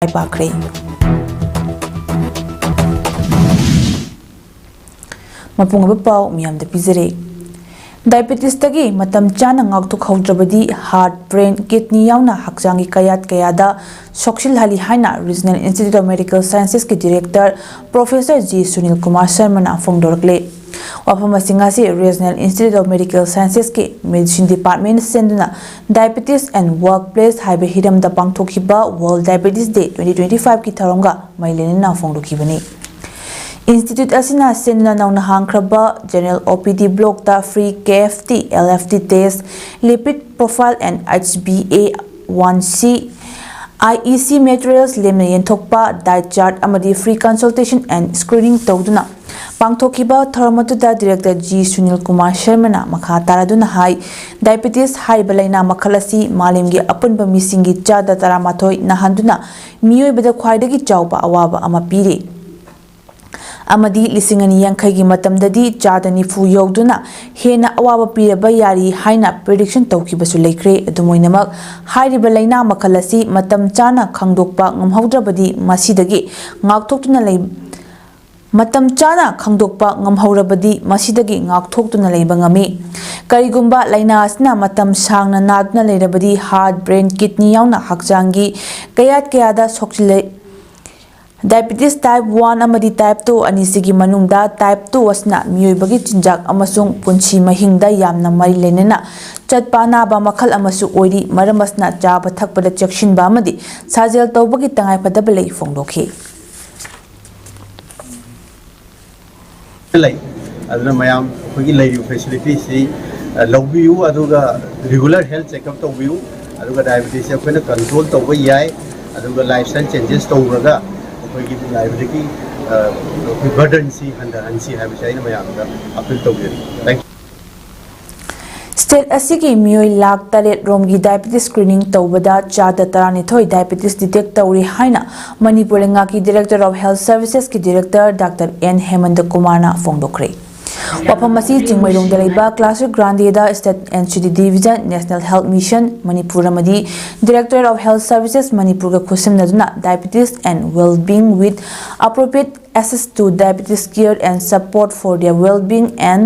पाखरे मपुंग पाव मियाम पिजरे डायबिटीज तगी मतम चाना ngakthokhaudrabadi हार्ट ब्रेन किडनी यावना hakjangi kayat kayada sokshilhali haina regional institute of medical sciences के director professor G Sunil Kumar Sharma ना फोंदोरकले वाफम सिंगासी regional institute of medical sciences के मेडिसिन डिपार्टमेंट सेंदुना डायबिटीज एंड वर्कप्लेस हाइबे हिरम दा पांगथोखिबा वर्ल्ड डायबिटीज डे 2025 की थरंगा माइलेन ना फोंदोखिबनी इंस्टीट्यूट असिना सेंदुना नौना हांगख्रबा जनरल ओपीडी ब्लॉक ता free KFT LFT test lipid profile and HbA1c IEC materials lemna yenthokpa diet chart amadi free consultation and screening tawduna pangthokiba tharmatuda director G Sunil Kumar Sharma na makha taraduna hai diabetes haibalaina makhalasi malimgi apunba misingi chada taramathoi nahanduna miyoi bada khwaidagi chawba awaba ama pire amadi lisingani yankhai matamdadi chadani fu yogduna hena awaba piraba yari haina prediction tawkibasu leikre adumoinamak hairiba laina makhalasi matam chana khangdokpa ngamhaudrabadi masidagi ngakthokna lei matam chana khangdokpa ngamhaurabadi masidagi ngakthokna leiba ngami karigumba laina asna matam sangna nadna leirabadi heart brain kidney yauna hakjangi kayat kayada sokchile Diabetes type 1 amadi type 2 anisigi manungda type 2 asna miyoi chinjak amasung punchi mahingda yamna mari lenena chatpa na ba makhal amasu oiri maramasna chaba thakpada chekshin ba amadi sajel tawbagi tangai padaba lei fongdokhi lai aduna mayam khogi lei facility si lobbiu aduga regular health checkup tawbiu aduga diabetes akoina control tawba yai aduga lifestyle changes tawraga अखोगी life की burden सी हंसी है विषय में आपका appeal तो thank you state असिगी मियोई लाख तरेट रोमगी डायबिटीज स्क्रीनिंग तौबदा चादा तरानिथोई डायबिटीज डिटेक्ट तौरी हाइना मणिपुर लेंगाकी डायरेक्टर ऑफ हेल्थ सर्विसेज की director doctor N Hemant Kumar ना फोंदोखरे वाफम असी चिंगमैरोंग दलेबा क्लास ग्रांडेदा state NCD division national health mission Manipur अमदी director of health services Manipur का खुसिमनदुना diabetes and wellbeing with appropriate access to diabetes care and support for their well-being and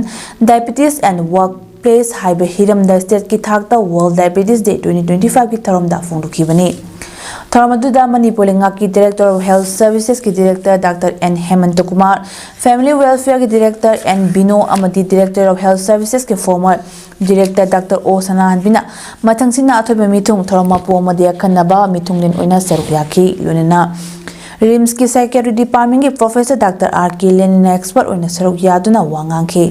diabetes and workplace haiba hiram da state ki thakta world diabetes day 2025 ki tharom da phongdukibani Tharamaduda Manipur Lengaki Director of Health Services ki Director Dr. N. Hemant Kumar, Family Welfare ki Director N. Bino Amadi Director of Health Services ki former Director Dr. O. Sanahan Bina, Matangsina Athobe Mitung Tharamapu Amadia Kanaba Mitung Din Oina Sarukyaki Lunina. RIMS ki Psychiatry Department ki Professor Dr. R. K. Lenin expert Oina Sarukyaduna Wangangki.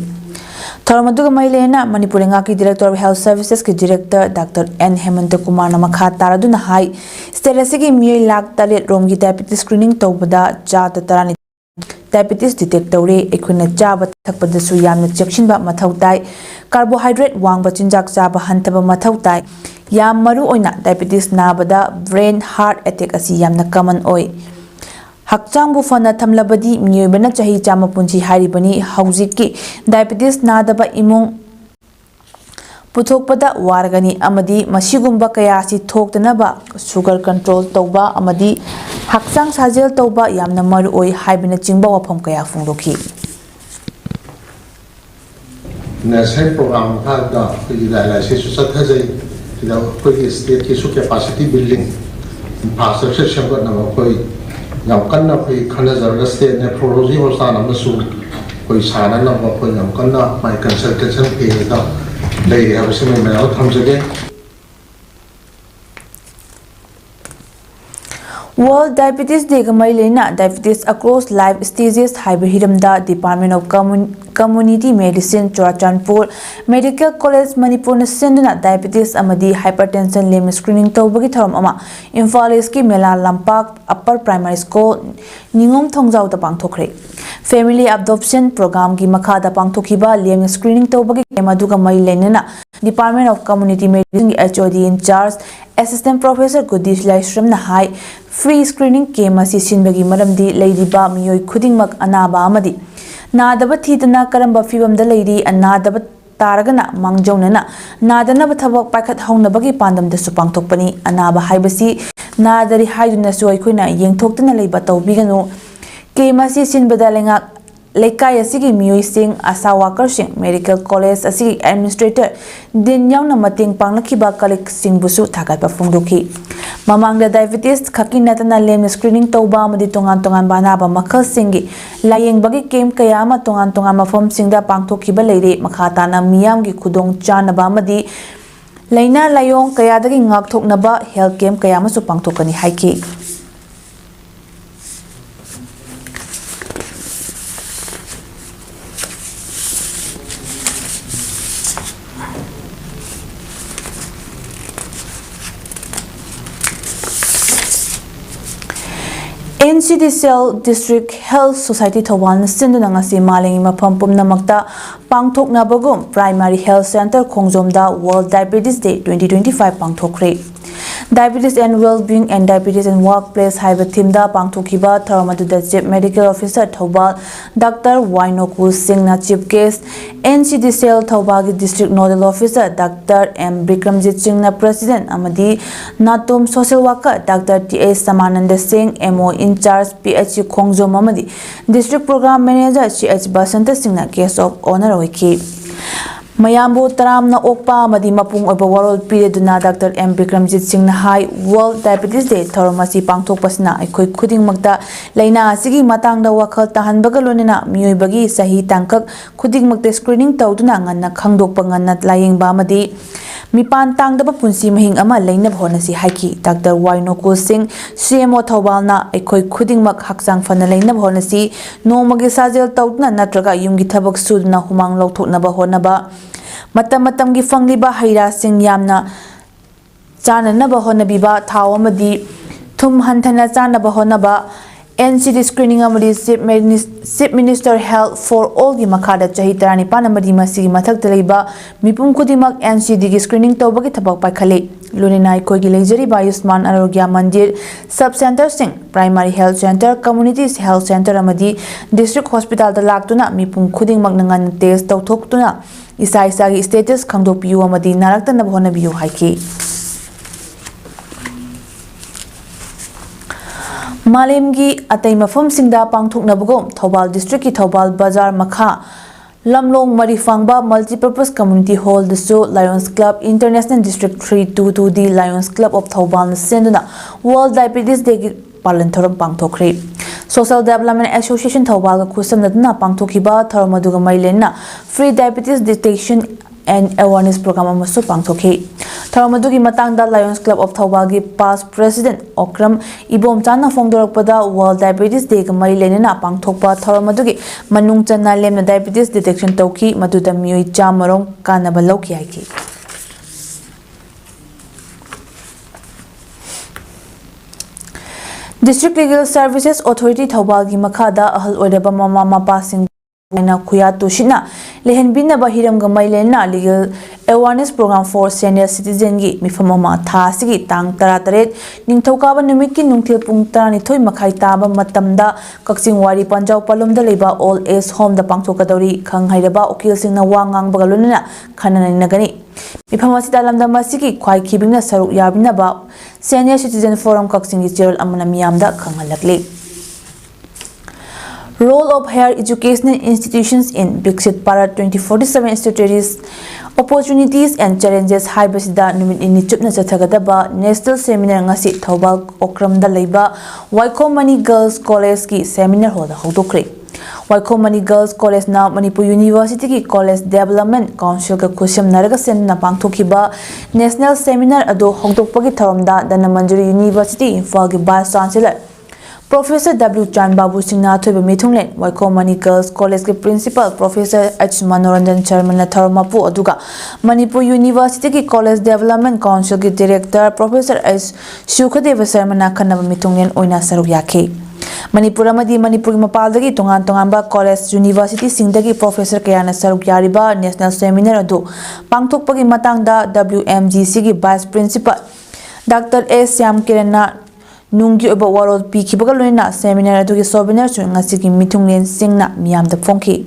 Tharamaduga Mailena Manipur Lengaki Director of Health Services ki Director Dr. N. Hemant Kumar Namakha Taraduna Hai Sterasigi Miyoi Lak Talet Romgi Diabetes Screening Tawbada Chada Tarani Diabetes Detect Tawre Ekwina Chaba Thakpadasu Yamna Chekshinba Mathau Tai Carbohydrate Wangba Chinjak Chaba Hantaba Mathau Tai Yam Maru Oina Diabetes Nabada Brain Heart Attack Asi Yamna Common Oi Hakchang bu fana thamlabadi miyobana chahi chama punchi haribani haujiki diabetes nadaba imung puthokpada wargani amadi masigumba kaya si thoktanaba sugar control tawba amadi hakchang sajel tawba yamna maru oi haibina chingba wafam kaya phungdokhi national program da dialysis sathajai da koi state ki su capacity building infrastructure shambat na koi yam kanna koi khana zarga state nephrology hospital amasu koi sana na koi yam kanna my consultation ke da dai ha bise me mai thamjage World Diabetes Day Gamailena Diabetes across life stages Hiramda Department of Community Medicine Churachandpur Medical College Manipur Senduna Diabetes Amadi Hypertension Lim Screening Tawbagi Tharam Ama Imphal East ki Mela Lampak Upper Primary School Ningom Thongzau da Pangthokre Family Adoption Program ki Makha da Pangthokiba Lim Screening Tawbagi Maduga Mailena Department of Community Medicine HOD in charge Assistant Professor Gudish Laishram na hai free screening came as sinbagi maramdi lady ba miyoi khudingmak anaba amadi nadaba thidana karamba fibam da lady anadaba तारगना मांगजौनना नादनब थबक पाइखत हौनबगी पांदमदसु पांगथोकपनी अनाबा हाइबसी नादरी हाइदुनसु अइखोइना येंथोक्तना लेबा तौबिगनु केमसी सिनबदा लेंगा लेकाय असिगी मियोइसिंग आशा वर्करसिंग medical college असिगी administrator दिन यावना मतेंग पांगलखिबा collect सिंगबुसु थागतपा फोंदोखि ममांगदा diabetes खकी नतना लेम screening तौबा अमदि तोंगान तोंगान बानाबा मखल सिंगी लायेंगबगी केम कया अमा तोंगान तोंगान मफम सिंगदा पांगथोखिबा लेरे मखाताना मियामगी खुदोंग चानबा अमदि लैना लायोंग कयादगी ngakthoknaba health camp कया अमसु पांगथोकनी हाइकी NCDCL District Health Society Thawal Sinduna ngasi malengi mafam pumnamakta pangthoknabagum Primary Health Center Khongjomda World Diabetes Day 2025 pangthokre Diabetes and Well-being and Diabetes in Workplace haiba thimda pangthokiba Tharamadudha Chief Medical Officer Thawal Dr. Wainokul Singh na Chief Guest NCDCL Thawal District Nodal Officer Dr. M Bikramjit Singh na President amadi Natum Social Worker Dr. T.A. Samananda Singh MO in charge PHU Khongjom amadi District Program Manager CH Basanta Singh na Guest of Honor oiki Mayambu taramna okpa amadi mapung oba warol pireduna Dr. M Bikramjit Singh na hai World Diabetes Day thoramasi pangthokpasina aikhoi khudingmakta leina asigi matangda wakhal tahanbaga lonena miyoibagi sahi tangkak khudingmakte screening tawduna nganna khangdokpa nganna layengba amadi mipan tangdaba punsi mahing ama leinab honasi haiki Dr. Wainokul Singh CMO Thawbalna aikhoi khudingmak hakchang fana leinab honasi nomagi sajel tawduna natraga yumgi thabak sudna humang lawthoknaba honaba matam gi fangliba haira sing yamna chananaba honabiba thaw amadi thum hanthana chanaba honaba NCD screening amadi Chief Minister Health for all gi makhada chahi tarani panamadi masigi mathak tleiba mipum kudimak NCD gi screening tawbagi thabak paikhale lunina koi gi lejari Ayushman Arogya Mandir Sub Center Sing Primary Health Center Community Health Center amadi District Hospital da laktuna mipum kudingmak nangan test tawthoktuna isa gi status khangdokpiu amadi naraktanab honabiu haiki Malemgi atai mafam singda pangthoknabagom Thawal District ki Thawal Bazar Makha Lamlong Marifangba Multipurpose Community Hall dasu Lions Club International District 322D Lions Club of Thawal senduna World Diabetes Day palan thoram pangthokre Social Development Association Thawal ga khusamnadna pangthokiba thoramaduga mailena Free Diabetes Detection and Awareness Program amasu pangthokhi Thoramadugi matangda Lions Club of Thawal gi past President Okram Ibom Chana Fongdorakpada World Diabetes Day ga mari lenena pangthokpa Thoramadugi manung channa lemna diabetes detection tawki maduda miyoi chamarong kanaba lawki haiki District Legal Services Authority Thawal gi makhada ahal oidaba mama mapa sing na khuya tushina lehenbina bahiram ga mailena legal awareness program for senior citizen gi mifamama tha sigi tang 13 ningthokaba numit ki nungthil pung 12 makhai taba matamda kakching wari panjau palom da leba all age home da pangthokadori khanghairaba ukil singna wangang bagalunna khananai nagani mifamasi dalamda masigi khwai khibingna saruk yabina ba senior citizen forum kakching gi cheral amana miyamda khanghalakli Role of higher educational institutions in Biksit Para 2047 strategies, opportunities and challenges haibasida numit ini chupna chathagadaba national seminar ngasi Thawal Okramda leiba Waikomani Girls College ki seminar hoda hodokre Waikomani Girls College na Manipur University ki College Development Council ka khusyam naraga senna pangthokiba national seminar ado hodokpagi tharamda Danamanjari University Imphal ki Vice Chancellor Professor W. Chan Babu Singh Nathoiba Mithunglen Waikomani Girls College ke Principal Professor H. Manoranjan Sharma na Tharmapu aduga Manipur University ki College Development Council ki Director Professor S. Shukadeva Sharma na khanaba Mithunglen oina saruk yakhe Manipur amadi Manipur mapaldagi tongan ba College University singdagi Professor kayana saruk yariba National Seminar adu pangthokpagi matangda WMGC ki Vice Principal Dr. S. Syam Kiran Nungi oba warol piki bagaluna seminar adu ki sobinar chu ngasi ki mithunglen singna miyam da phongki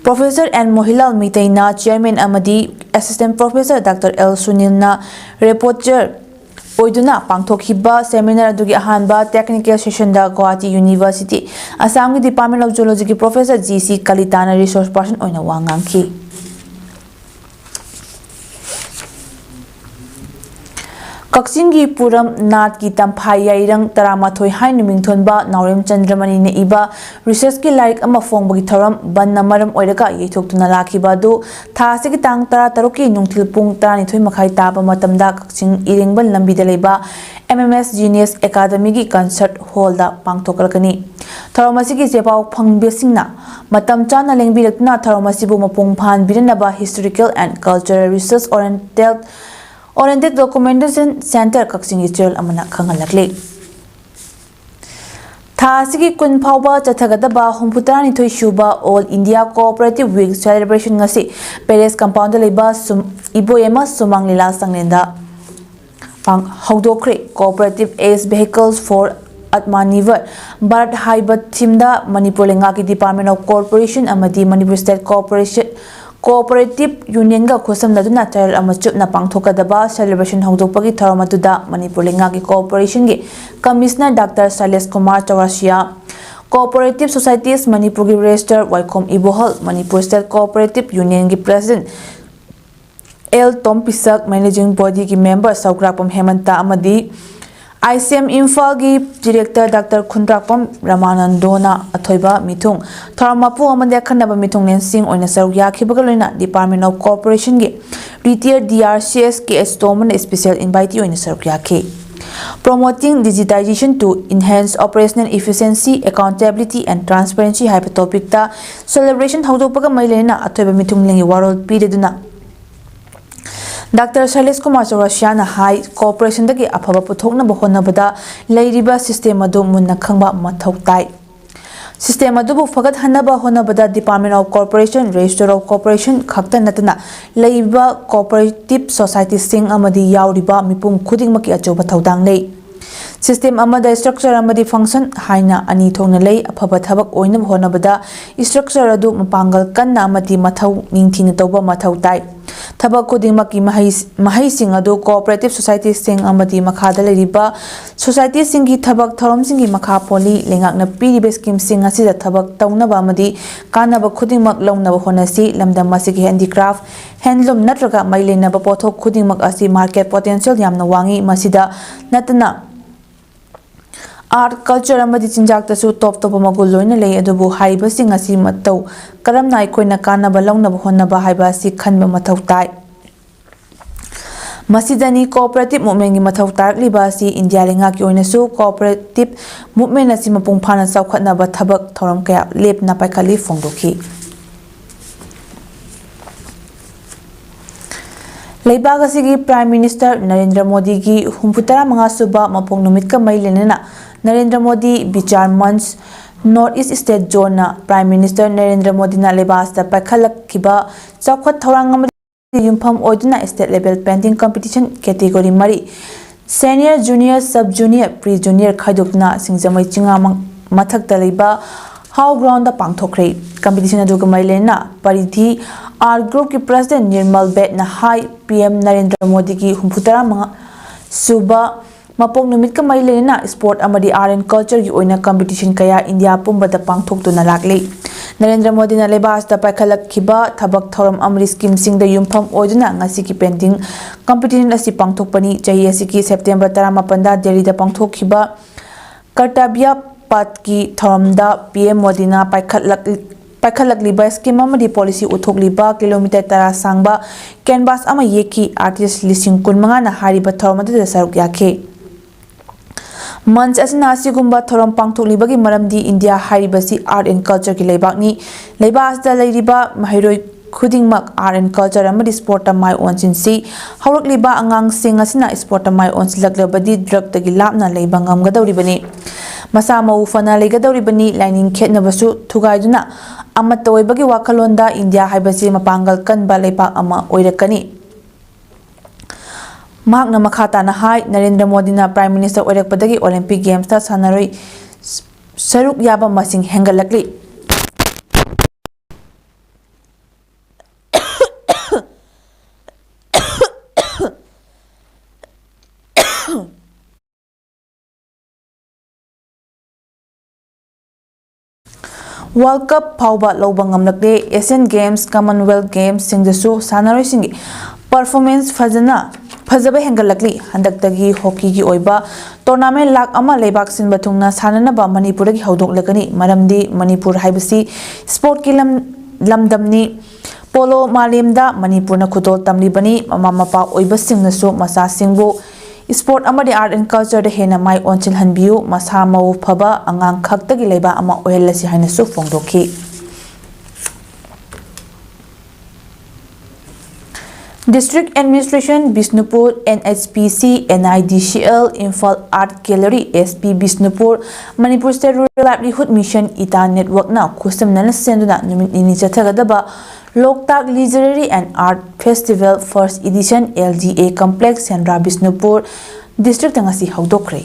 Professor N. Mohilal Mitaina, Chairman Amadi, Assistant Professor Dr. L. Sunilna, Reporter Oiduna Pangtokhiba Seminar Adugi Ahanba Technical Session da Guwahati University, Assam Department of Geology Professor G.C. Kalitana Resource Person Oina Wangangki. Kaksingi Puram Nat ki Tamphai Yairang Taramathoi Hainu Mingthonba Naurem Chandramani ne iba research ki larik ama fongbagi thoram ban namaram oiraga yeithoktuna lakhiba du thasigi tang tara taruki nungthil pung 12 makhai taba matamda Kaksing Iringbal lambi da leba MMS Genius Academy gi concert hall da pangthokalkani thoramasigi jepau phangbesingna matam chana lengbirakna thoramasibu mapung phan biranaba historical and cultural research oriented documentation center Kaksing Israel amana khangalakle Thasigi kun phauba chathagadaba humputarani thoi shuba All India Cooperative Week celebration ngasi Paris compound leba iboyema sumang lila sangnenda pang haudokre cooperative ace vehicles for Atmanivar Bharat Haibat Thimda Manipur lenga ki Department of Corporation amadi Manipur State Cooperative Union ga khosam naduna trial amachup na pangthokadaba celebration hawdokpagi tharamatuda Manipur lenga ki Corporation gi Commissioner Dr. Sailesh Kumar Chaurasia Cooperative Societies Manipur gi Registrar Waikom Ibohal Manipur State Cooperative Union gi President L. Tom Pisak Managing Body gi Member Saukrapam Hemanta amadi ICM Imphal gi Director Dr. Khundrakpam Ramanandona Athoiba Mithung Tharamapu amade khanaba mithung lensing oina saruk yakhibaga loina Department of Corporation gi retired DRCS KS Toman special invitee oina saruk yakhi Promoting digitization to enhance operational efficiency, accountability and transparency haiba topic ta celebration hawdokpaga mailena athoiba mithung lengi warol pireduna Dr. Sailesh Kumar Chaurasia na High Corporation dagi afaba puthokna bahonabada leiriba system adu munna khangba mathau tai system adu bu fagat hanaba honabada Department of Corporation Register of Corporation khakta natana leiba cooperative society sing amadi yauriba mipum khudingmaki achoba thaudang lei system amada structure amadi function haina ani thongna lei afaba thabak oina honabada structure adu mapangal kanna amadi mathau ningthina tawba mathau tai Thabak Kodimaki Mahai Sing Ado Cooperative Society Sing Amadi Makada Leriba Society Singi Thabak Thorom Singi Makha Poli Lingak na Piribe Scheme Sing Asida Thabak Taunaba Amadi Kanaba Kudimak Longnaba Honasi Lamda Masiki Handicraft Handloom Natraga Mailenaba Pothok Kudimak Asi Market Potential Yamna Wangi Masida Natana Art culture amadi chinjak tasu top magul loina lei adubu haiba sing asi matau karamna aikoina kanaba longnaba honnaba haiba asi khanba mathau tai Masidani cooperative movement gi mathau tarliba asi India lenga ki oina su cooperative movement asi mapung phana saukhatnaba thabak thoram kaya lepna paikhali phongdoki Leibag asigi Prime Minister Narendra Modi gi humputara manga suba mapung numit ka mailenena Narendra Modi Bichar Manch North East State Zone na Prime Minister Narendra Modi na lebas da pakhalak kiba chawkhat thorang amadi yumpham oiduna state level painting competition category mari senior junior sub junior pre junior khaidokna singjamai chinga mathak ta leba how ground da pangthokre competition adu gamailena paridhi R group ki president Nirmal Bet na high PM Narendra Modi ki humputara manga suba Mapong numit ka mailena sport amadi art and culture gi oina competition kaya India pumbada pangthok tuna lakle Narendra Modi na lebas da paikhalak khiba thabak thoram amri scheme sing da yumpham oiduna ngasi ki painting competition asi pangthok pani chahi asi ki September 18 da Delhi da pangthok khiba Kartabya pat ki thoram da PM Modi na paikhalak liba scheme amadi policy uthok liba kilometer tara sangba canvas ama yeki artist lising kun manga na hariba thoram da saruk yakhe Manch asina asigumba thoram pangthoklibagi maramdi India haribasi art and culture ki leibakni leibas da leiriba mahiroi khudingmak art and culture amadi sport mai onsinsi hawrakliba angang sing asina sport mai onsilaklabadi drug tagi lapna leiba ngamgadawribani masa mau fana leigadawribani lining khetnabasu thugaiduna amatoibagi wakhalonda India haibasi mapangal kanba leipak ama oirakani Mahakna makhata na hai Narendra Modi na Prime Minister oirakpadagi Olympic Games ta sanaroi saruk yaba masing hengalakli World Cup fauba lauba ngamlakle Asian Games Commonwealth Games singdasu sanaroi singi performance fajaba hengalakli handaktagi hockey gi oiba tournament lak ama lebak sin batungna sananaba Manipur gi haudoklagani maramdi Manipur haibasi sport ki lamdamni polo malemda Manipur na khutol tamlibani mama mapa oiba singnasu masa singbu sport amadi art and culture da hena mai onchil hanbiu masa mau phaba angang khaktagi leba ama ohelasi hainasu fongdoki District Administration Bisnupur NHPC NIDCL Imphal Art Gallery SP Bisnupur Manipur State Rural Livelihood Mission ITA Network na kusam nana senduna numit ini chathagadaba Loktak Literary and Art Festival First Edition LGA Complex Sendra Bisnupur District ngasi haudokre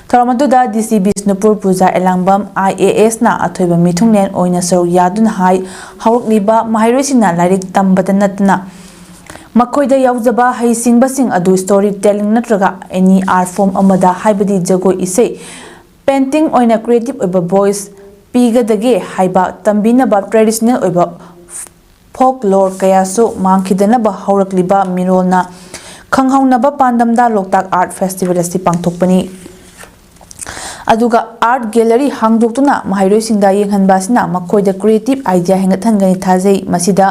Tharamaduda DC Bisnupur Puja Elangbam IAS na athoiba mithungnen oina saru yadun hai haurukliba mahairoisina lairik tambada natna Makoida yauzaba haising adu storytelling natraga any art form amada haibadi jago isei painting oina creative oiba voice pigadage haiba tambina ba traditional oiba folklore kayaso mangkhidana ba haurakliba mirolna khanghauna ba pandamda Loktak Art Festival asi pangthokpani aduga art gallery hangdoktuna mahairoi singda yenghanbasina makoida creative idea hengathangani thajei masida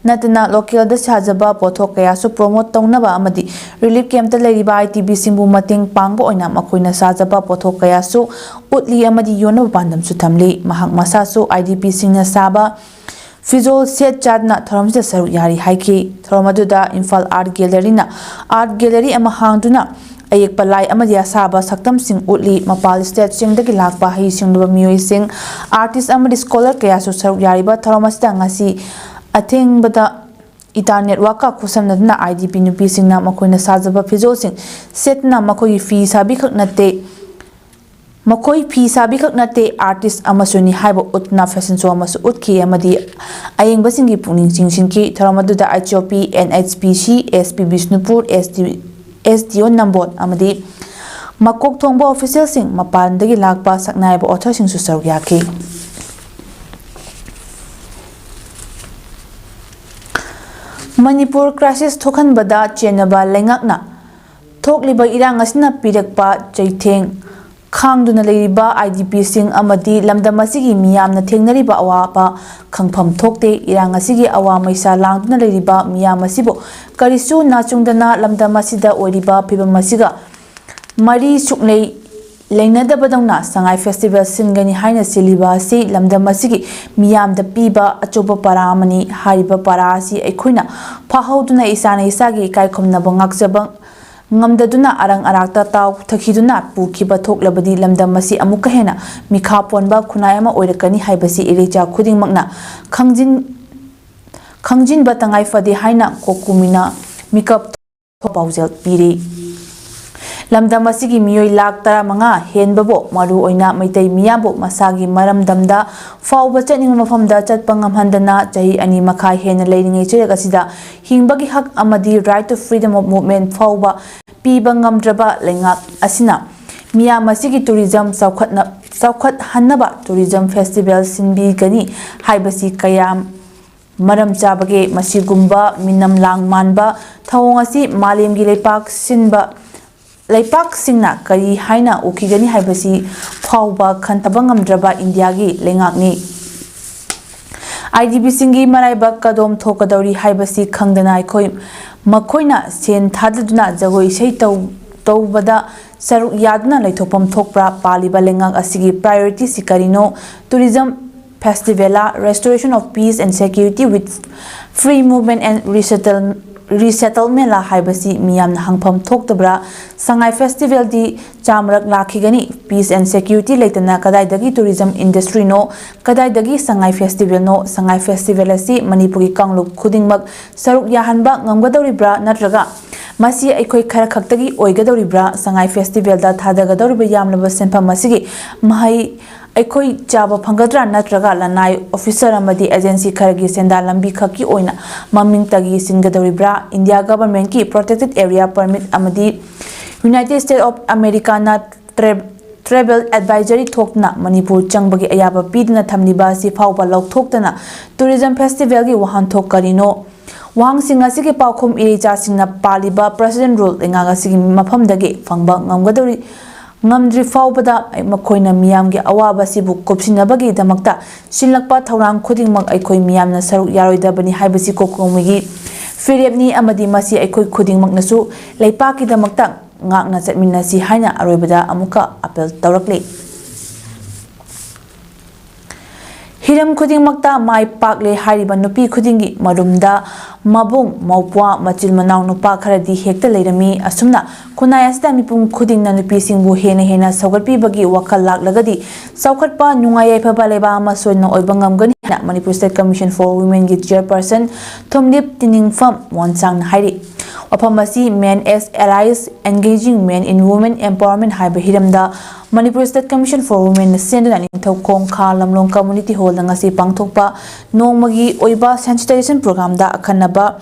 natna local da sajaba pothok kaya su promote tawnaba amadi relief camp ta leriba ITB singbu mating pangbo oina makoina sajaba pothok kaya su utli amadi yona pandam su thamli mahak masa su IDP singna saba Fizol set chadna thoramja saru yari haiki thoramaduda Imphal Art Gallery na art gallery ama hangduna ayek palai amadi asaba saktam sing utli mapal state sing dagi lakpa hi singduba mioi sing artist amadi scholar kaya su saru yariba thoramasda ngasi athengbada ITA network ka khusamna IDP nupi singna makoina sajaba fizol sing setna makoi fi sabi khaknate Makoi fi sabi khaknate artist amasuni haiba utna fashion show amasu utki amadi ayeng basingi puning singsinki tharamaduda HOP NHPC SP Bisnupur SDO Nambot amadi makok thongba official sing mapandagi lakpa saknaiba author sing su saru yaki Manipur crisis thokhanbada chenaba lengakna thokliba irang asina pirakpa chaitheng Khangduna leriba IDP sing amadi lamdam asigi miyamna thengnariba awaba khangpham thokte irang asigi awa maisa langduna leriba miyam asibo karisu nachungdana lamdam asida oriba phibam asiga mari suknei leinadabadongna sangai festival singani haina siliba si lamdam asigi miyamda piba achoba paramani hariba parasi aikhoina phahauduna isana isagi kaikhomna bangakjabang ngamdaduna arang arakta taw thakiduna pukiba thoklabadi lamdam masi amuka hena mikha ponba khunayama oirakani haibasi ireja khudingmakna khangjin batangai fadi haina kokumina mikap paujel piri lamdam asigi miyoi lak tara manga henbabo maru oina maitai miyabo masagi maramdamda fauba chaning mafamda chatpa ngamhandana chahi ani makhai hena leiringai chirek asida hingbagi hak amadi right to freedom of movement fauba piba ngamdraba lengak asina miyam asigi tourism saukhat hannaba tourism festival sinbi gani haibasi kayam maram chabage masigumba minam lang manba thawong asi malemgi leipak sinba Leipak singna kari haina ukigani haibasi fauba khantabangam draba India gi lengakni IDP singi maraiba kadom thokadori haibasi khangdana aikoi makoina sen thadaduna jagoi sei tawbada saruk yadna leithopam thokpra paliba lengak asigi priority sikarino tourism festivala restoration of peace and security with free movement and resettlement la haibasi miyam hangpham thoktabra sangai festival di chamrak lakhigani peace and security leitana kadai dagi tourism industry no kadai dagi sangai festival asi manipuri kanglup khudingmak saruk yahanba ngamgadoribra natraga masi aikoi khara khaktagi oigadoribra sangai festival da thadagadoribra yamlaba senpham masigi mahai aikoi chaba phangadra natraga lanai officer amadi agency kharagi senda lambi khaki oina maming tagi singadoribra India government ki protected area permit amadi United States of America na travel advisory thokna Manipur changbagi ayaba pidna thamliba si phawba lawthoktana tourism festival gi wahan thok karino wang singa sigi paukhum iricha singna paliba president rule engaga sigi mafam dagi fangba ngamgadori ngamdri fawbada makoina miyam gi awaba sibu kopsinabagi damakta sinlakpa thawrang khudingmak aikoi miyamna saruk yaroidabani haibasi kokongmigi firebni amadi masi aikoi khudingmak nasu leipaki damakta ngakna chatminasi haina aroibada amuka apel tawrakle hiram khudingmakta mai pakle hariba nupi khudingi marumda mabung maupwa machil manaw nupa kharadi hekta leirami asumna kunai asda mipum khudingna nupi singbu hena saugatpi bagi wakal laklagadi saukhatpa nungayai phaba leba ama soina oibangam gani na Manipur State Commission for Women gi chairperson Thomlip Tiningfam Wonsang hairi wapamasi men as allies engaging men in women empowerment haiba hiramda Manipur State Commission for Women senduna ningthokong kha lamlong community hall na ngasi pangthokpa nongmagi oiba sensitization program da akhanaba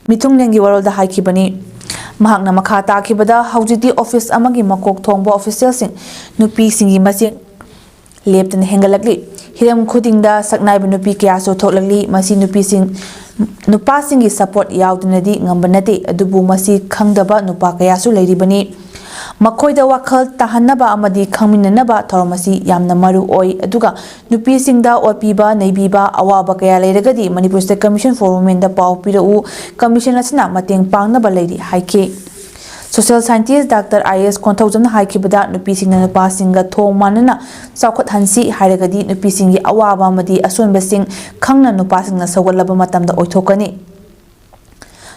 mitunglengi warolda haikibani mahakna makha takibada haujiti office amagi makok thongba official sing nupi singi masing leptana hengalakli hiram khudingda saknaiba nupi kya so thoklakli masi nupi sing nupa singi support yaudnadi ngambanate adubu masi khangdaba nupa kaya su leiribani makoida wakhal tahanaba amadi khangminanaba thormasi yamna maru oi aduga nupi singda opiba neibiba awaba kaya leiragadi Manipur State Commission for Women da pau pirau commission asna mateng pangnaba leiri haike social scientist Dr. IS Konthawjamna haikibada nupi singna nupa singa thong manana saukhat hansi hairagadi nupi singi awaba amadi asonba sing khangna nupa singna sawgalaba matamda oithokani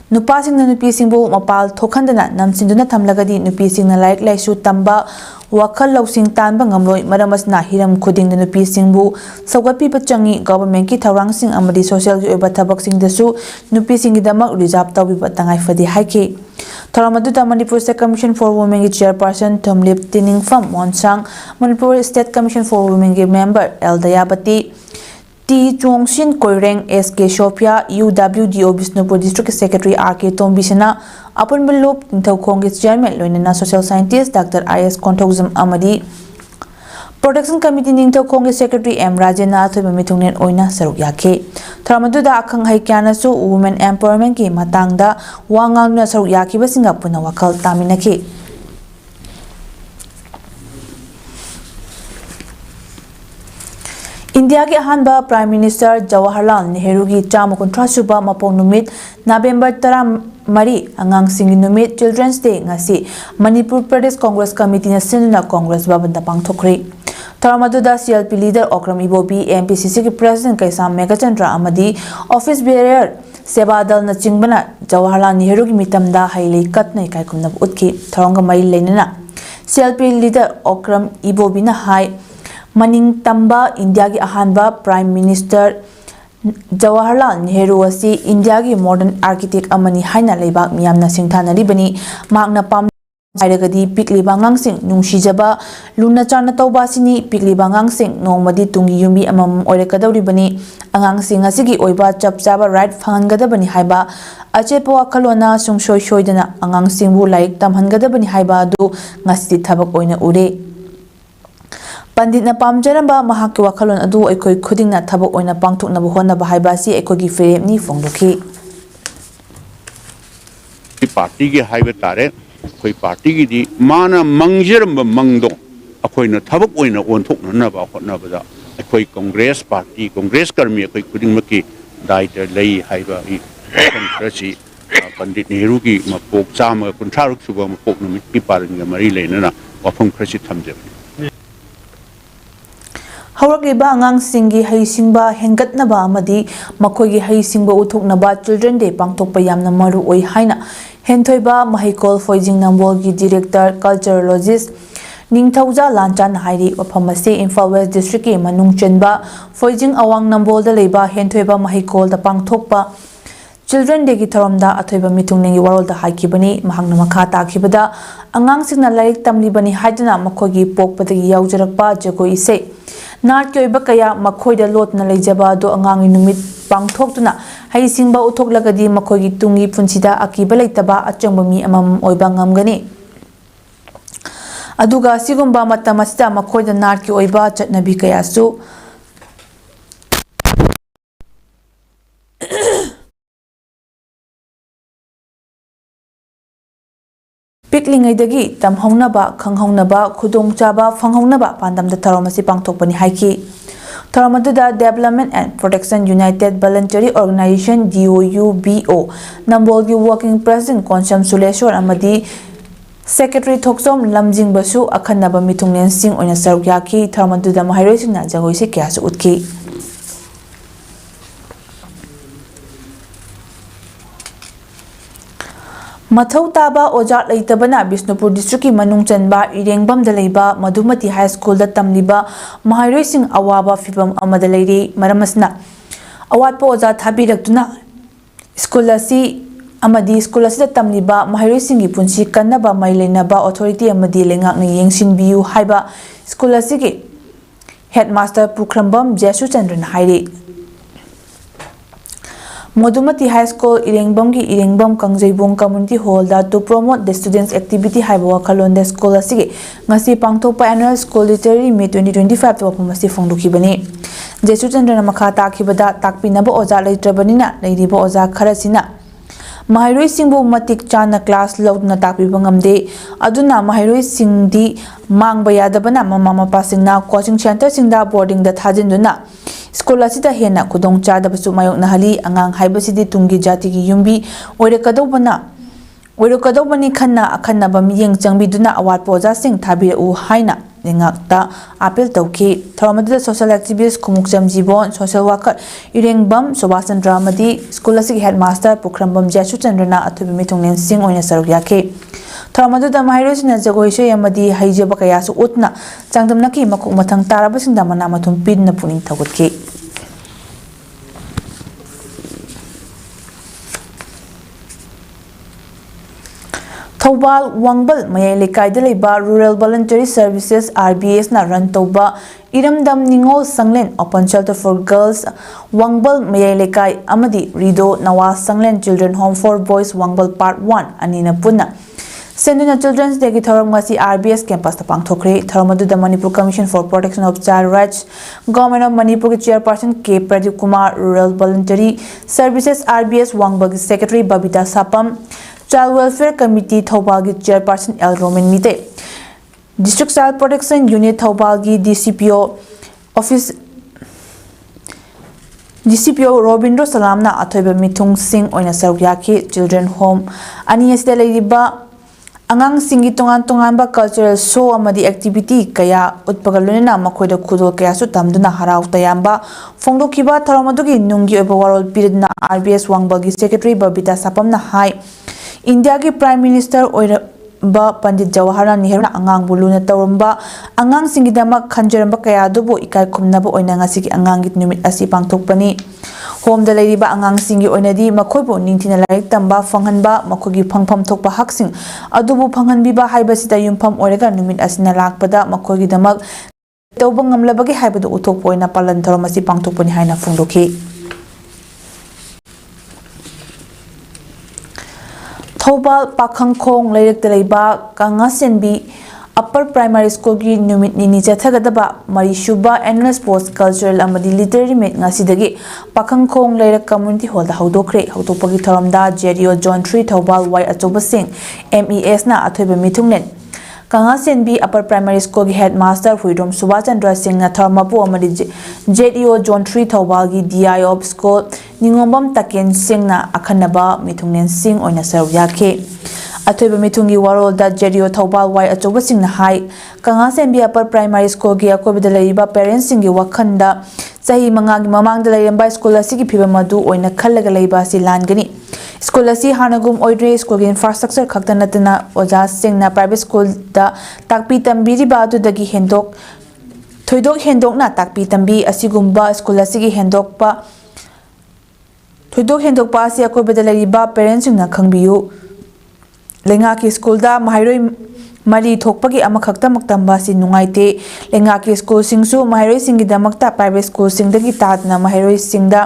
nupa singna nupi singbu mapal thokhandana namsinduna thamlagadi nupi singna laik laisu tamba wakhal lausing tanba ngamloi maramasna hiram khudingna nupi singbu sawgatpi pachangi government ki thawrang sing amadi social gi oba thabak sing dasu nupi singi damak reserve tawbi tangai fadi haike Thoramadu Manipur State Commission for Women ki chairperson Thomlip Tiningfam Wonsang Manipur State Commission for Women ki member Eldayabati T Chongshin Koireng SK Shopia UWDO Bisnupur District Secretary RK Tombisana Upon Beloop Nthokong ki chairman Loinana social scientist Dr. IS Konthawjam Amadi Protection Committee Ningthokong Secretary M Rajena Thoiba Mithungnen Oina Saruk Yake Thoramaduda akhang haikyana su women empowerment ki matangda wangangna saruk yakiba singa puna wakal taminaki India ki ahanba Prime Minister Jawaharlal Nehru gi chamukunthra suba mapong numit November 13 angang singi numit Children's Day ngasi Manipur Pradesh Congress Committee na sinuna Congress babanda pangthokri Thoramadu CLP leader Okram Ibobi MPCC ki president Kaisam Megachandra amadi office bearer Sebadal na chingbana Jawaharlal Nehru ki mitamda hailei katnai kaikumna utki thoranga mai leinana CLP leader Okram Ibobi na hai maning tamba India ki ahanba Prime Minister Jawaharlal Nehru asi India ki modern architect amani haina leibak miyamna singthanaribani makna pam hairagadi pikli bangang sing nungsijaba luna chana tawba sini pikli bangang sing nongmadi tungi yumi amam oirekadawribani angang sing asigi oiba chapchaba right phangadabani haiba achepa wakhalona sungsoi soidana angang singbu laik tamhangadabani haiba adu ngasi thabak oina ure Pandit na pamjaramba mahaki wakhalon adu aikoi khudingna thabak oina pangthoknaba honaba haiba si aikogi frame ni fongdoki party ki haiba tare koi party ki di mana mangjeramba mangdo akoina thabak oina onthokna ba hotna ba da koi congress party congress karmi koi khuding maki daiter lei haiba I congress Pandit Nehru ki mapok chama kuntharuk suba mapok numit pi parin ga mari leinana wafam khrasi thamje Haurakliba angang singi haisingba hengatnaba amadi makoigi haisingba uthoknaba Children Day pangthokpa yamna maru oi haina Henthoiba Mahikol Foijing Nambol gi director culturologist Ningthauja Lanchan hairi waphamase Imphal West District ki manung chenba Foijing Awang Nambol da leiba Henthoiba Mahikol da pangthokpa Children Day ki thoramda athoiba mitunglengi warol da haikibani mahangna makha takibada angang singna laik tamlibani haidana makoigi pokpadagi yaujarakpa jagoi ise Nart kyoiba kaya makhoida lotna leijaba do angangi numit pangthoktuna haisingba uthoklagadi makhoigi tungi punsida akiba leitaba achangba mi amam oiba ngamgani ꯑꯗꯨꯒ ꯑꯁꯤꯒꯨꯝꯕ ꯃꯇꯝ ꯑꯁꯤꯗ ꯃꯈꯣꯏꯗ ꯅꯥꯠꯀꯤ ꯑꯣꯏꯕ ꯆꯠꯅꯕꯤ ꯀꯌꯥꯁꯨ ꯄꯤꯛꯂꯤꯉꯩꯗꯒꯤ ꯇꯝꯍꯧꯅꯕ ꯈꯪꯍꯧꯅꯕ ꯈꯨꯗꯣꯡꯆꯥꯕ ꯐꯪꯍꯧꯅꯕ ꯄꯥꯟꯗꯝꯗ ꯊꯧꯔꯝ ꯑꯁꯤ ꯄꯥꯡꯊꯣꯛꯄꯅꯤ ꯍꯥꯏꯈꯤ ꯊꯧꯔꯝ ꯑꯗꯨꯗ development and protection united voluntary organisation DOUBO ꯅꯝꯕꯣꯜꯒꯤ ꯋꯥꯔꯀꯤꯡ ꯄ꯭ꯔꯦꯁꯤꯗꯦꯟꯠ ꯀꯣꯟꯁꯝ ꯁꯨꯂꯦꯁꯣꯔ ꯑꯃꯗꯤ ꯁꯦꯀ꯭ꯔꯦꯇꯔꯤ ꯊꯣꯛꯆꯣꯝ ꯂꯝꯖꯤꯡꯕꯁꯨ ꯑꯈꯟꯅꯕ ꯃꯤꯊꯨꯡꯂꯦꯟꯁꯤꯡ ꯑꯣꯏꯅ ꯁꯔꯨꯛ ꯌꯥꯈꯤ ꯊꯧꯔꯝ ꯑꯗꯨꯗ ꯃꯍꯩꯔꯣꯏꯁꯤꯡꯅ ꯖꯒꯣꯏ ꯏꯁꯩ ꯀꯌꯥꯁꯨ ꯎꯠꯈꯤ ꯃꯊꯧ ꯇꯥꯕ ꯑꯣꯖꯥ ꯂꯩꯇꯕꯅ ꯕꯤꯁꯅꯨꯄꯨꯔ ꯗꯤꯁꯇ꯭ꯔꯤꯛꯀꯤ ꯃꯅꯨꯡ ꯆꯟꯕ ꯏꯔꯦꯡꯕꯝꯗ ꯂꯩꯕ ꯃꯙꯨꯃꯇꯤ ꯍꯥꯏ ꯁ꯭ꯀꯨꯜꯗ ꯇꯝꯂꯤꯕ ꯃꯍꯩꯔꯣꯏꯁꯤꯡ ꯑꯋꯥꯕ ꯐꯤꯚꯝ ꯑꯃꯗ ꯂꯩꯔꯤ ꯃꯔꯝ ꯑꯁꯤꯅ ꯑꯋꯥꯠꯄ ꯑꯣꯖꯥ ꯊꯥꯕꯤꯔꯛꯇꯨꯅ ꯁ꯭ꯀꯨꯜ ꯑꯁꯤꯗ ꯇꯝꯂꯤꯕ ꯃꯍꯩꯔꯣꯏꯁꯤꯡꯒꯤ ꯄꯨꯟꯁꯤ ꯀꯟꯅꯕ ꯃꯔꯤ ꯂꯩꯅꯕ ꯑꯣꯊꯣꯔꯤꯇꯤ ꯑꯃꯗꯤ ꯂꯩꯉꯥꯛꯅ ꯌꯦꯡꯁꯤꯟꯕꯤꯌꯨ ꯍꯥꯏꯕ ꯁ꯭ꯀꯨꯜ ꯑꯁꯤꯒꯤ ꯍꯦꯗꯃꯥꯁꯇꯔ ꯄꯨꯈ꯭ꯔꯝꯕꯝ ꯖꯦꯁꯨꯆꯟꯗ꯭ꯔꯅ ꯍꯥꯏꯔꯤ ꯃꯙꯨꯃꯇꯤ ꯍꯥꯏ ꯁ꯭ꯀꯨꯜ ꯏꯔꯦꯡꯕꯝꯒꯤ ꯏꯔꯦꯡꯕꯝ ꯀꯪꯖꯩꯕꯨꯡ ꯀꯝꯃ꯭ꯌꯨꯅꯤꯇꯤ ꯍꯣꯜꯗ ꯇꯨ ꯄ꯭ꯔꯣꯃꯣꯠ ꯗ ꯁ꯭ꯇꯨꯗꯦꯟꯠꯁ ꯑꯦꯛꯇꯤꯚꯤꯇꯤ ꯍꯥꯏꯕ ꯋꯥꯈꯜꯂꯣꯟꯗ ꯁ꯭ꯀꯨꯜ ꯑꯁꯤꯒꯤ ꯉꯁꯤ ꯄꯥꯡꯊꯣꯛꯄ ꯑꯦꯅꯨꯑꯦꯜ ꯁ꯭ꯀꯨꯜ ꯂꯤꯇꯔꯦꯔꯤ ꯃꯤꯠ 2025ꯇ ꯋꯥꯐꯝ ꯑꯁꯤ ꯐꯣꯡꯗꯣꯛꯈꯤꯕꯅꯤ ꯖꯦꯁꯨꯆꯟꯗ꯭ꯔꯅ ꯃꯈꯥ ꯇꯥꯈꯤꯕꯗ ꯇꯥꯛꯄꯤꯅꯕ ꯑꯣꯖꯥ ꯂꯩꯇ꯭ꯔꯕꯅꯤꯅ ꯂꯩꯔꯤꯕ ꯑꯣꯖꯥ ꯈꯔꯁꯤꯅ ꯃꯍꯩꯔꯣꯏꯁꯤꯡꯕꯨ ꯃꯇꯤꯛ ꯆꯥꯅ ꯀ꯭ꯂꯥꯁ ꯂꯧꯗꯨꯅ ꯇꯥꯛꯄꯤꯕ ꯉꯝꯗꯦ ꯑꯗꯨꯅ ꯃꯍꯩꯔꯣꯏꯁꯤꯡꯗꯤ ꯃꯥꯡꯕ ꯌꯥꯗꯕꯅ ꯃꯃꯥ ꯃꯄꯥꯁꯤꯡꯅ ꯀꯣꯆꯤꯡ ꯁꯦꯟꯇꯔꯁꯤꯡꯗ ꯕꯣꯔꯗꯤꯡꯗ ꯊꯥꯖꯤꯟꯗꯨꯅ ꯁ꯭ꯀꯨꯜ ꯑꯁꯤꯗ ꯍꯦꯟꯅ ꯈꯨꯗꯣꯡꯆꯥꯗꯕꯁꯨ ꯃꯥꯌꯣꯛꯅꯍꯜꯂꯤ ꯑꯉꯥꯡ ꯍꯥꯏꯕꯁꯤꯗꯤ ꯇꯨꯡꯒꯤ ꯖꯥꯇꯤꯒꯤ ꯌꯨꯝꯕꯤ ꯑꯣꯏꯔꯛꯀꯗꯧꯕꯅꯤ ꯈꯟꯅ ꯑꯈꯟꯅꯕ ꯃꯤꯠꯌꯦꯡ ꯆꯪꯕꯤꯗꯨꯅ ꯑꯋꯥꯠꯄ ꯑꯣꯖꯥꯁꯤꯡ ꯊꯥꯕꯤꯔꯛꯎ ꯍꯥꯏꯅ ꯂꯩꯉꯥꯛꯇ ꯑꯥꯄꯤꯜ ꯇꯧꯈꯤ ꯊꯧꯔꯝ ꯑꯗꯨꯗ social activist Khumukcham ꯖꯤꯕꯣꯟ social worker ꯏꯔꯦꯡꯕꯝ Subhas Chandra ꯑꯃꯗꯤ ꯁ꯭ꯀꯨꯜ ꯑꯁꯤꯒꯤ ꯍꯦꯗꯃꯥꯁꯇꯔ ꯄꯨꯈ꯭ꯔꯝꯕꯝ ꯖꯦꯁꯨꯆꯟꯗ꯭ꯔꯅ ꯑꯊꯣꯏꯕ ꯃꯤꯊꯨꯡꯂꯦꯟꯁꯤꯡ ꯑꯣꯏꯅ ꯁꯔꯨꯛ ꯌꯥꯈꯤ ꯊꯧꯔꯝ ꯑꯗꯨꯗ ꯃꯍꯩꯔꯣꯏꯁꯤꯡꯅ ꯖꯒꯣꯏ ꯏꯁꯩ ꯑꯃꯗꯤ ꯍꯩꯖꯕ ꯀꯌꯥꯁꯨ ꯎꯠꯇꯨꯅ ꯆꯥꯡꯗꯝꯅꯈꯤ ꯃꯀꯣꯛ ꯃꯊꯪ ꯇꯥꯔꯕꯁꯤꯡꯗ ꯃꯅꯥ ꯃꯊꯨꯝ ꯄꯤꯗꯨꯅ ꯄꯨꯛꯅꯤꯡ ꯊꯧꯒꯠꯈꯤ ꯊꯧꯕꯥꯜ ꯋꯥꯡꯕꯜ ꯃꯌꯥꯏ ꯂꯩꯀꯥꯏꯗ ꯂꯩꯕ ꯔꯨꯔꯦꯜ ꯚꯣꯂꯟꯇꯔꯤ ꯁꯔꯚꯤꯁꯦꯁ RBSꯅ ꯔꯟ ꯇꯧꯕ ꯏꯔꯝꯗꯝ ꯅꯤꯡꯉꯣꯜ ꯁꯪꯂꯦꯟ open shelter for girls Wangbal Mayai Leikai ꯑꯃꯗꯤ ꯔꯤꯗꯣ ꯅꯋꯥꯁ ꯁꯪꯂꯦꯟ children home for boys Wangbal part 1 ꯑꯅꯤꯅ ꯄꯨꯟꯅ ꯁꯦꯟꯗꯨꯅ ꯆꯤꯜꯗ꯭ꯔꯦꯟꯁ ꯗꯦꯒꯤ ꯊꯧꯔꯝ ꯉꯁꯤ RBS ꯀꯦꯝꯄꯁꯇ ꯄꯥꯡꯊꯣꯛꯈ꯭ꯔꯦ ꯊꯧꯔꯝ ꯑꯗꯨꯗ Manipur commission for protection of child rights government of ꯃꯅꯤꯄꯨꯔꯒꯤ chairperson Cooperative Kumar rural voluntary services RBS ꯋꯥꯡꯕꯜꯒꯤ secretary Babita Sapam child welfare committee ꯊꯧꯕꯥꯜꯒꯤ chairperson L Romen Meitei district child protection unit थौबालगी DCPO रोबिंद्र सलामना अथोइबा मिथुंग सिंह ओइना सरुक याखी चिल्ड्रन होम अनि असिदा लेरिबा अंगांग सिंगी तोंगान तोंगानबा कल्चरल शो अमदी एक्टिविटी कया उत्पगा लोनेना मखोइदा खुदो कयासु तमदुना हराव तयाम्बा फोंदोखिबा थरमदुगी नुंगी ओइबा वारोल पिरदना RBS वांगबलगी सेक्रेटरी बबीता सापमना हाई इंडिया की प्राइम मिनिस्टर पंडित जवाहरलाल नेहरू अंगांग बुलुना तौरंबा अंगांग सिंगिदमक खंजरंबा कयादुबो इकाय खुमनबा ओइना ngasiगी अंगांगी नुमित असि पांगथोकपनी होमदा लेरिबा अंगांग सिंगी ओइनादि मखोइबो निंथिना लाइक तंबा फंगहनबा मखोगी फंगफम थोकपा हकसिंग अदुबो फंगहनबिबा हाइबसिदा युमफम ओइरगा नुमित असिना लाकपदा मखोगिदमक तौबा ngamlabagi हाइबदो उथोकपो ओइना पालन थौरम असि पांगथोकपनी हाइना फोंदोखि थौबाल पाखंखोंग लेरक्ता लेबा कांगासेनबी अपर प्राइमरी स्कूल की नुमित निनी चथगदबा मरीसुबा एनुअल स्पोर्ट्स कल्चरल अमदी लिटरेरी मीट ngasiदगी पाखंखोंग लेरक कम्युनिटी हॉल दा हौदोखरे हौदोपगी थरमदा जेरियो zone 3 Thoubal Y Achoba Singh MES ना अथोइबा मिथुंगलेन कांगासेनबी अपर प्राइमरी स्कूल की हेडमास्टर हुइरोम सुभाचंद्र सिंह ना थरमपु अमदी जेरियो जोन 3 थौबाल की DI of school Ningombam Taken Singh ना अखनबा मिथुंगलेन सिंह ओइना सरुक याखे अथोइबा मिथुंगी वारोलदा जेरियो थौबाल वाई अचोबा सिंह ना हाई कांगासेनबी अपर प्राइमरी स्कूल की अकोबदा लेरिबा पेरेंट्स सिंह की वखंदा सही मंगागी ममांगदा लेरंबा स्कूल असिगी फिबम मदु ओइना खल्लगा लेबा सि लानगनी स्कूल असी हानगुम ओइड्रे स्कूल की इंफ्रास्ट्रक्चर खक्ता नतना ओजा सिंहना प्राइवेट स्कूल दा ताकपी तंबीरिबा अदुदगी हेंदोक थोइदोक हेंदोकना ताकपी तंबी असिगुम्बा स्कूल असिगी हेंदोकपा थोइदोक हेंदोकपा असि अकोबदा लेरिबा पेरेंट्स सिंहना खंगबियु लेंगा की स्कूल दा महारोई मरी थोकपगी अमखक्तमक तंबा सि नुंगाइते लेंगा की स्कूल सिंगसु महारोई सिंगी दमकता प्राइवेट स्कूल सिंगदगी तादना महारोई सिंगदा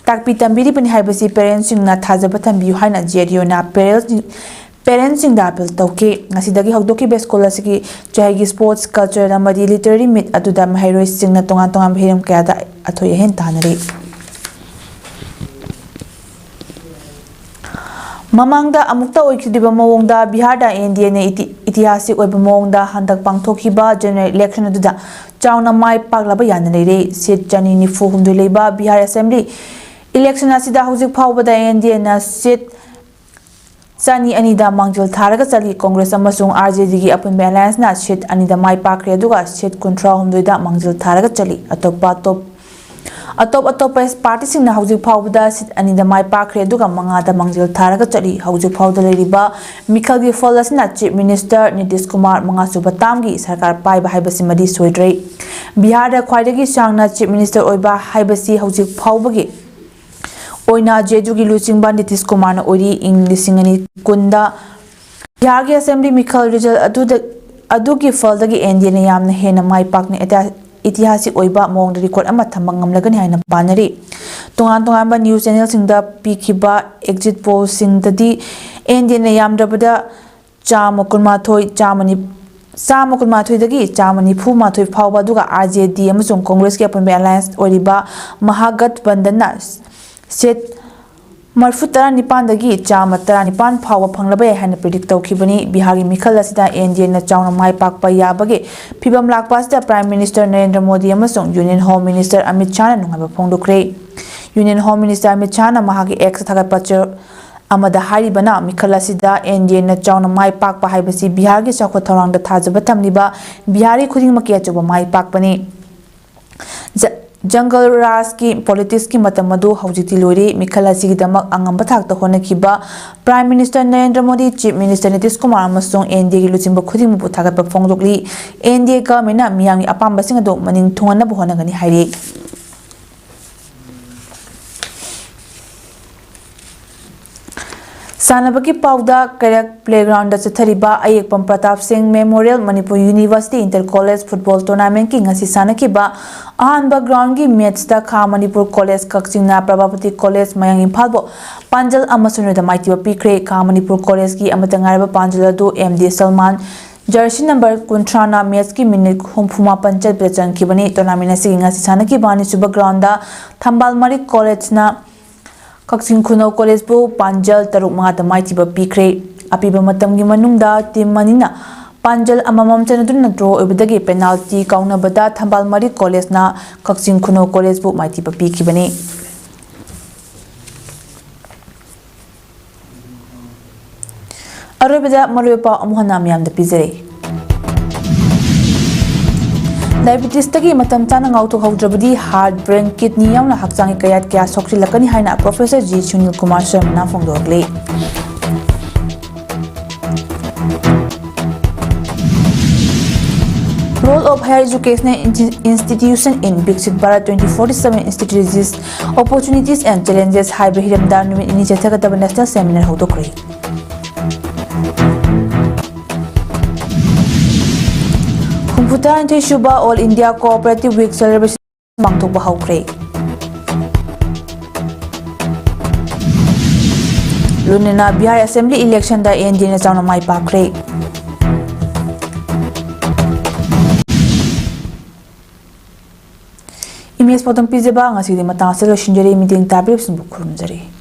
ताकपी तंबीरी पनि हाइबसी पेरेंट्स सिंगना थाजब थंबियु हाइना जेरियोना पेरेंट्स अपील तौकी स्कूल चाहे स्पोर्ट्स कल्चर लिटरेरी मीट महरों तोान तोान हिरम क्या अथोय अहें तानरी ममांग मौद बिहार एनडीए ने ऐतिहासिक मौद हंदक पांथोखिब जनरल इलेक्शन चाउना माई पागलब याना लेरे सीट 294 लेबा बिहार असेंबली इलेक्शन हौजिक फाउबद एनडीए सीट 202 मांगजिल थारगा चली कांग्रेस आरजेडी की अपुनबे अलायंस सीट 2 माई पाखरे सीट 53 मांगजिल थारगा चली अतोप पार्टी हौजिक फाउबद सीट 2 माई पाखरे मंगाद मांगजिल थारगा चली हौजिक फाउद लेरिबा मिखल की फल चीफ मिनिस्टर नीतीश कुमार मंगासुब ताम की सरकार पाइब हाइबसिमदि सोइद्रे बिहार ख्वाइदगी सांगना चीफ मिनिस्टर ओइबा हाइबसि हौजिक फाउबगी ओइना जेजू की लुचिंग नीतीश कुमार ओरी इंग 2020 बिहार की असेंबली मिखल रिजल्ट फल एनडीए ने यामना हेना माई पाकने ऐतिहासिक मौंग रिकॉर्ड थम्बंगमलगनी है पानरी तोान तोान न्यूज चैनल पीखिब एग्जिट पोल एनडीए ने यामद्रबद 119 194 फाउब आरजेडी कांग्रेस की अपुनबे अलायंस महागठबंधन सीट 39 119 फाउब फंगलब है प्रिडिक्ट तौखिबनी बिहार की मिखल एनडीए ने चाउना माई पाक याबगे फिबम लाकपासदा prime minister Narendra Modi union home minister Amit Shah नुंगाइबा फोंदोक्रे union home minister Amit Shah X थागतपचर मिखल एनडीए ने चाउना माई पाक बिहार की चौखट थौरांग थाजब थमलिबा बिहारी खुदिंगमकी अचौबा माई पाकपनी जंगल राज की पॉलिटिक्स की हौजिक्ति लोरे मिखल अंगम थाकत होनखिब prime minister Narendra Modi chief minister Nitish Kumar NDA की लुचिंब खुदिंगमु थागत फोंदोक्ली एनडीए गवर्नमेंट मियामगी अपांबसिंग मनिंग थुंगनब होनगनी हाइरे सानबकी पाउदा करक प्लेग्राउंड चथरीबा Ayekpam Pratap Singh memorial Manipur university inter college football tournament की ngasi सानखिबा अहानबा ग्राउंड की मैच दा खा मणिपुर कॉलेज कक्चिंगना प्रभावती कॉलेज मयांग इम्फालबो पांजल अमसुनदा माइतिबा पीखरे खा मणिपुर कॉलेज की अमतंगारबा पांजल अदु MD Salman jersey number 19 match की मिनट 54 चलपे चंखिबनी टूर्नामेंट से ngasi सानखिबा निसुबा ग्राउंड दा थंबालमरी कॉलेज ना कक्सिंग खुनो कॉलेज बो पांजल 3 माइतिबा पीखरे अपीबा मतमगी मनुंगदा टीम मनिना पांजल अममम चनदुन ड्रॉ ओबदगी पेनाल्टी काउनबदा थंबालमरी कॉलेज ना कक्सिंग खुनो कॉलेज बो माइतिबा पीखिबनी अरोबदा मरोपा अमुहना मियामदा पिजरे डायबिटीज तगी मतम चाना ngauthokhodrabadi हार्ट ब्रेन किडनी यावना हक्चांगी कयात क्या सोक्सिलकनी हाइना प्रोफेसर जी सुनील कुमार शर्मा फोंदोगले role of higher educational institution in Viksit Bharat 2047 strategies opportunities and challenges हाइबे हिरमदा नुमित इनि चथगतब नेशनल सेमिनार होदोक्रे Cooperative Shuba All India Cooperative Week celebration mangthokba haukhre Lunena Bihar Assembly election da NDA na chauna mai pakhre Image potom pizeba ngasi de mata selo shinjere meeting tabib sun bukhurumjare